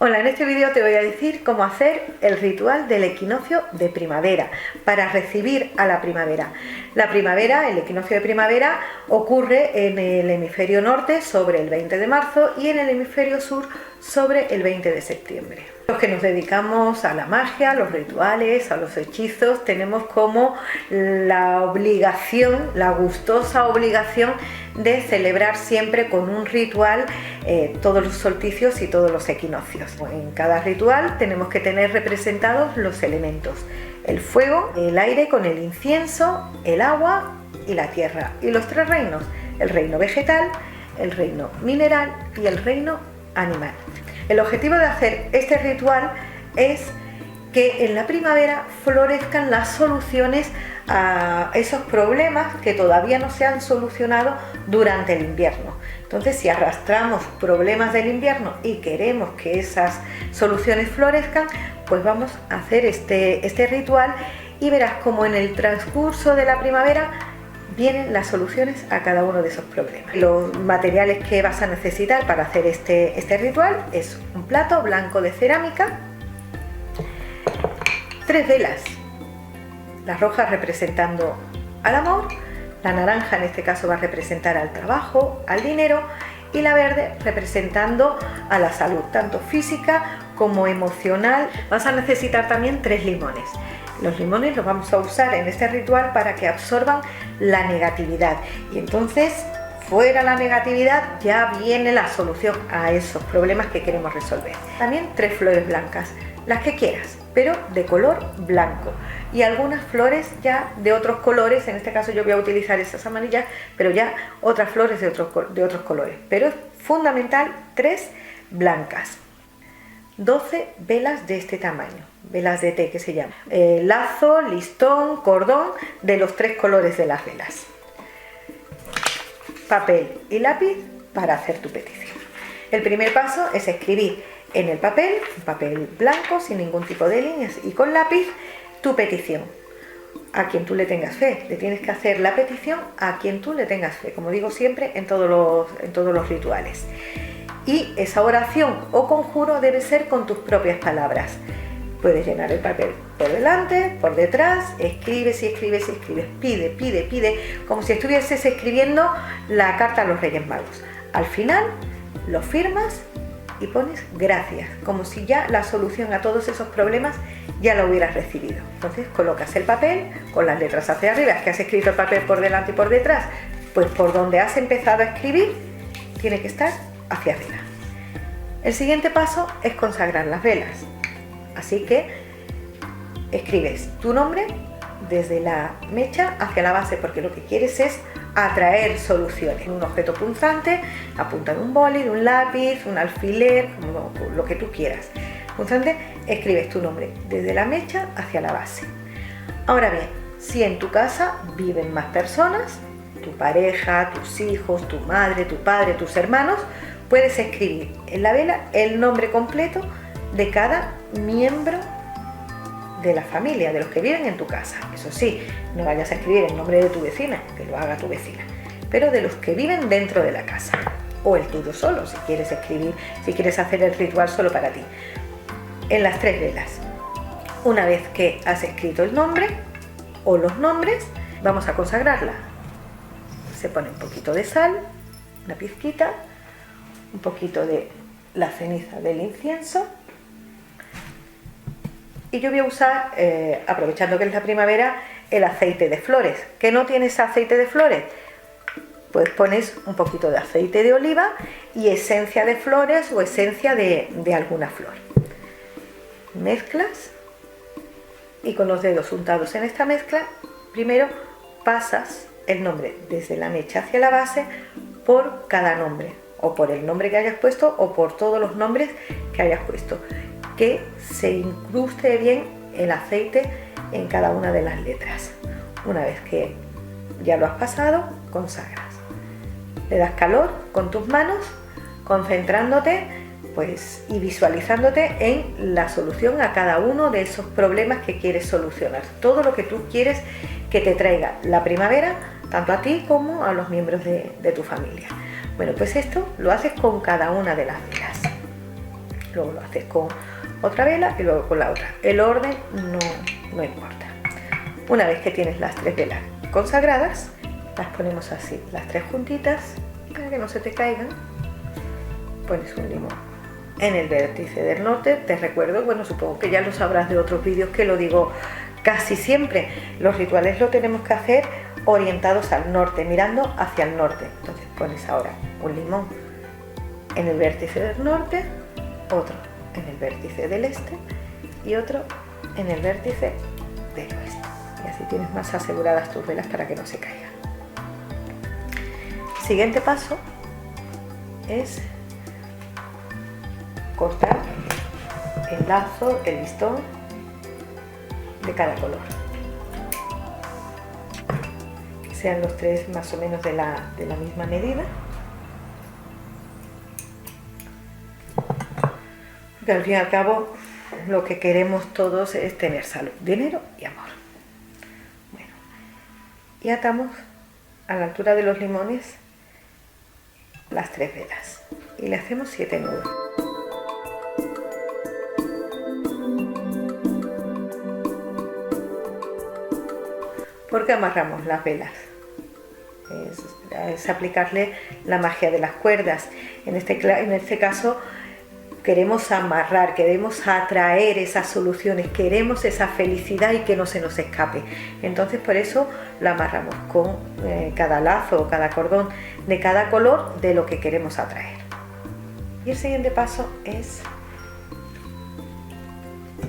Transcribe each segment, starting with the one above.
Hola, en este vídeo te voy a decir cómo hacer el ritual del equinoccio de primavera para recibir a la primavera. La primavera, el equinoccio de primavera, ocurre en el hemisferio norte sobre el 20 de marzo y en el hemisferio sur sobre el 20 de septiembre. Los que nos dedicamos a la magia, a los rituales, a los hechizos, tenemos como la obligación, la gustosa obligación de celebrar siempre con un ritual todos los solsticios y todos los equinoccios. En cada ritual tenemos que tener representados los elementos: el fuego, el aire con el incienso, el agua y la tierra, y los tres reinos: el reino vegetal, el reino mineral y el reino animal. El objetivo de hacer este ritual es que en la primavera florezcan las soluciones a esos problemas que todavía no se han solucionado durante el invierno. Entonces, si arrastramos problemas del invierno y queremos que esas soluciones florezcan, pues vamos a hacer este ritual y verás cómo en el transcurso de la primavera vienen las soluciones a cada uno de esos problemas. Los materiales que vas a necesitar para hacer este ritual es un plato blanco de cerámica, 3 velas, la roja representando al amor, la naranja en este caso va a representar al trabajo, al dinero, y la verde representando a la salud, tanto física como emocional. Vas a necesitar también 3 limones. Los limones los vamos a usar en este ritual para que absorban la negatividad, y entonces fuera la negatividad ya viene la solución a esos problemas que queremos resolver. También 3 flores blancas, las que quieras, pero de color blanco, y algunas flores ya de otros colores. En este caso yo voy a utilizar esas amarillas, pero ya otras flores de otros colores, pero es fundamental 3 blancas. 12 velas de este tamaño, velas de té que se llama, lazo, listón, cordón de los 3 colores de las velas, papel y lápiz para hacer tu petición. El primer paso es escribir en el papel, un papel blanco sin ningún tipo de líneas y con lápiz, tu petición. A quien tú le tengas fe, le tienes que hacer la petición a quien tú le tengas fe, como digo siempre en todos los rituales. Y esa oración o conjuro debe ser con tus propias palabras. Puedes llenar el papel por delante, por detrás, escribes y escribes y escribes, pide, como si estuvieses escribiendo la carta a los Reyes Magos. Al final lo firmas y pones gracias, como si ya la solución a todos esos problemas ya la hubieras recibido. Entonces colocas el papel con las letras hacia arriba. Es que has escrito el papel por delante y por detrás, pues por donde has empezado a escribir tiene que estar hacia arriba. El siguiente paso es consagrar las velas, así que escribes tu nombre desde la mecha hacia la base, porque lo que quieres es atraer soluciones. Un objeto punzante, la punta de un boli, de un lápiz, un alfiler, como lo que tú quieras. Punzante, escribes tu nombre desde la mecha hacia la base. Ahora bien, si en tu casa viven más personas, tu pareja, tus hijos, tu madre, tu padre, tus hermanos, puedes escribir en la vela el nombre completo de cada miembro de la familia, de los que viven en tu casa. Eso sí, no vayas a escribir el nombre de tu vecina, que lo haga tu vecina, pero de los que viven dentro de la casa, o el tuyo solo, si quieres escribir, si quieres hacer el ritual solo para ti. En las 3 velas, una vez que has escrito el nombre o los nombres, vamos a consagrarla. Se pone un poquito de sal, una pizquita, un poquito de la ceniza del incienso, y yo voy a usar, aprovechando que es la primavera, el aceite de flores. ¿Que no tienes aceite de flores? Pues pones un poquito de aceite de oliva y esencia de flores o esencia de alguna flor. Mezclas y con los dedos untados en esta mezcla, primero pasas el nombre desde la mecha hacia la base por cada nombre, o por el nombre que hayas puesto o por todos los nombres que hayas puesto, que se incruste bien el aceite en cada una de las letras. Una vez que ya lo has pasado, consagras. Le das calor con tus manos, concentrándote y visualizándote en la solución a cada uno de esos problemas que quieres solucionar. Todo lo que tú quieres que te traiga la primavera, tanto a ti como a los miembros de tu familia. Bueno, pues esto lo haces con cada una de las velas. luego lo haces con otra vela y luego con la otra. El orden no importa. Una vez que tienes las 3 velas consagradas, las ponemos así, las 3 juntitas, para que no se te caigan. Pones un limón en el vértice del norte. Te recuerdo, bueno, supongo que ya lo sabrás de otros vídeos que lo digo casi siempre, los rituales lo tenemos que hacer orientados al norte, mirando hacia el norte. Entonces pones ahora un limón en el vértice del norte, otro en el vértice del este y otro en el vértice del oeste. Y así tienes más aseguradas tus velas para que no se caigan. Siguiente paso es cortar el lazo, el listón de cada color. Que sean los 3 más o menos de la misma medida. Porque al fin y al cabo lo que queremos todos es tener salud, dinero y amor. Bueno, y atamos a la altura de los limones las 3 velas y le hacemos 7 nudos. ¿Por qué amarramos las velas? Es aplicarle la magia de las cuerdas. En este caso queremos amarrar, queremos atraer esas soluciones, queremos esa felicidad y que no se nos escape. Entonces por eso la amarramos con cada lazo o cada cordón de cada color de lo que queremos atraer. Y el siguiente paso es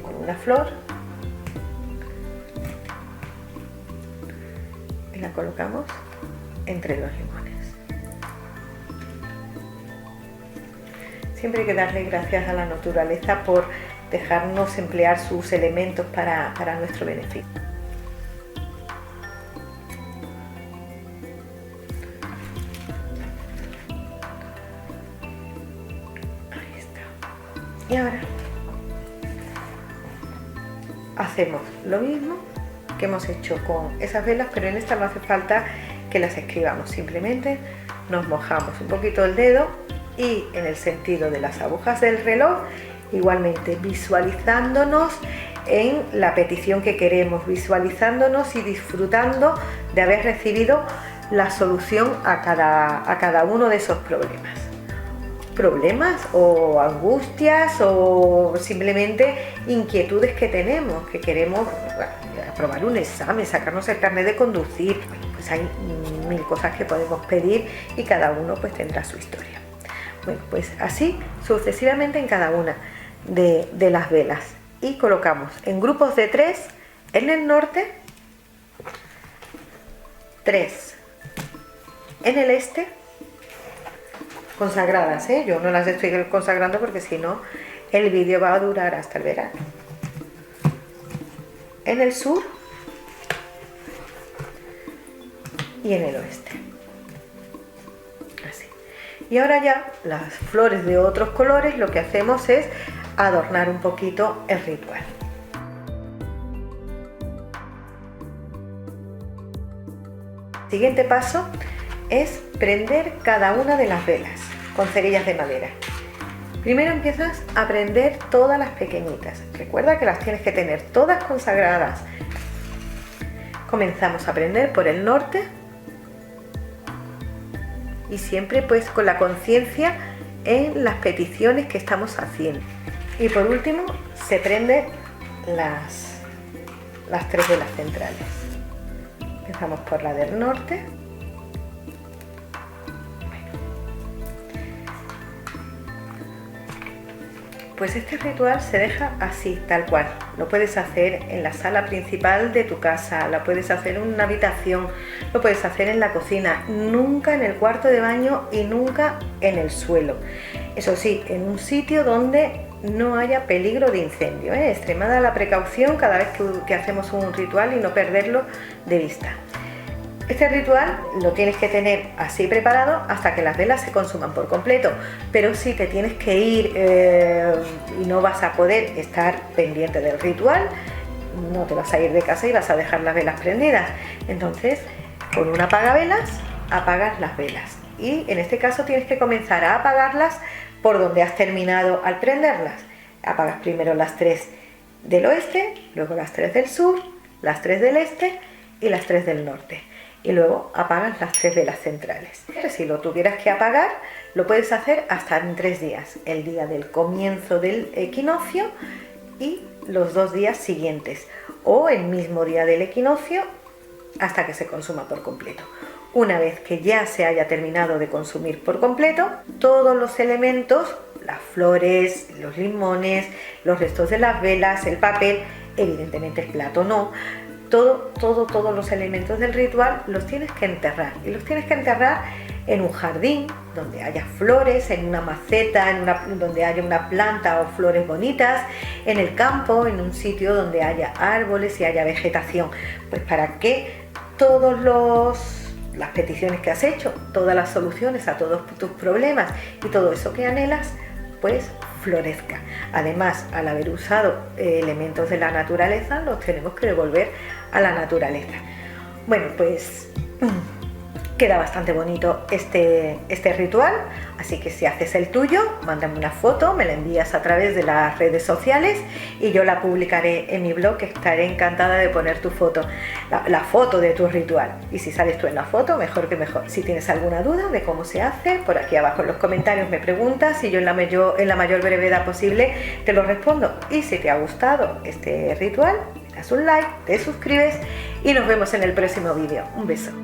con una flor y la colocamos entre los limones. Siempre hay que darle gracias a la naturaleza por dejarnos emplear sus elementos para nuestro beneficio. Ahí está. Y ahora hacemos lo mismo que hemos hecho con esas velas, pero en esta no hace falta que las escribamos, simplemente nos mojamos un poquito el dedo y en el sentido de las agujas del reloj, igualmente visualizándonos en la petición que queremos, visualizándonos y disfrutando de haber recibido la solución a cada uno de esos problemas o angustias o simplemente inquietudes que tenemos, que queremos aprobar un examen, sacarnos el carnet de conducir. Bueno, pues hay 1000 cosas que podemos pedir y cada uno pues tendrá su historia. Bueno, pues así sucesivamente en cada una de las velas y colocamos en grupos de 3 en el norte, 3 en el este, consagradas, yo no las estoy consagrando porque si no el vídeo va a durar hasta el verano, en el sur y en el oeste. Así. Y ahora ya las flores de otros colores lo que hacemos es adornar un poquito el ritual. Siguiente paso es prender cada una de las velas con cerillas de madera. Primero empiezas a prender todas las pequeñitas. Recuerda que las tienes que tener todas consagradas. Comenzamos a prender por el norte y siempre pues con la conciencia en las peticiones que estamos haciendo. Y por último se prenden las 3 velas centrales. Empezamos por la del norte. Pues este ritual se deja así, tal cual. Lo puedes hacer en la sala principal de tu casa, lo puedes hacer en una habitación, lo puedes hacer en la cocina, nunca en el cuarto de baño y nunca en el suelo. Eso sí, en un sitio donde no haya peligro de incendio, extremada la precaución cada vez que hacemos un ritual y no perderlo de vista. Este ritual lo tienes que tener así preparado hasta que las velas se consuman por completo, pero si te tienes que ir y no vas a poder estar pendiente del ritual, no te vas a ir de casa y vas a dejar las velas prendidas. Entonces, con un apagavelas, apagas las velas y en este caso tienes que comenzar a apagarlas por donde has terminado al prenderlas. Apagas primero las 3 del oeste, luego las 3 del sur, las 3 del este y las 3 del norte. Y luego apagas las 3 velas centrales. Si lo tuvieras que apagar, lo puedes hacer hasta en 3 días. El día del comienzo del equinoccio y los 2 días siguientes. O el mismo día del equinoccio hasta que se consuma por completo. Una vez que ya se haya terminado de consumir por completo, todos los elementos, las flores, los limones, los restos de las velas, el papel, evidentemente el plato no, todos los elementos del ritual los tienes que enterrar. Y los tienes que enterrar en un jardín donde haya flores, en una maceta, donde haya una planta o flores bonitas, en el campo, en un sitio donde haya árboles y haya vegetación. Pues para que las peticiones que has hecho, todas las soluciones a todos tus problemas y todo eso que anhelas, pues florezca. Además, al haber usado elementos de la naturaleza, los tenemos que devolver a la naturaleza. Bueno, pues queda bastante bonito este ritual, así que si haces el tuyo, mándame una foto, me la envías a través de las redes sociales y yo la publicaré en mi blog, que estaré encantada de poner tu foto, la foto de tu ritual. Y si sales tú en la foto, mejor que mejor. Si tienes alguna duda de cómo se hace, por aquí abajo en los comentarios me preguntas y yo en la mayor brevedad posible te lo respondo. Y si te ha gustado este ritual, das un like, te suscribes y nos vemos en el próximo vídeo. Un beso.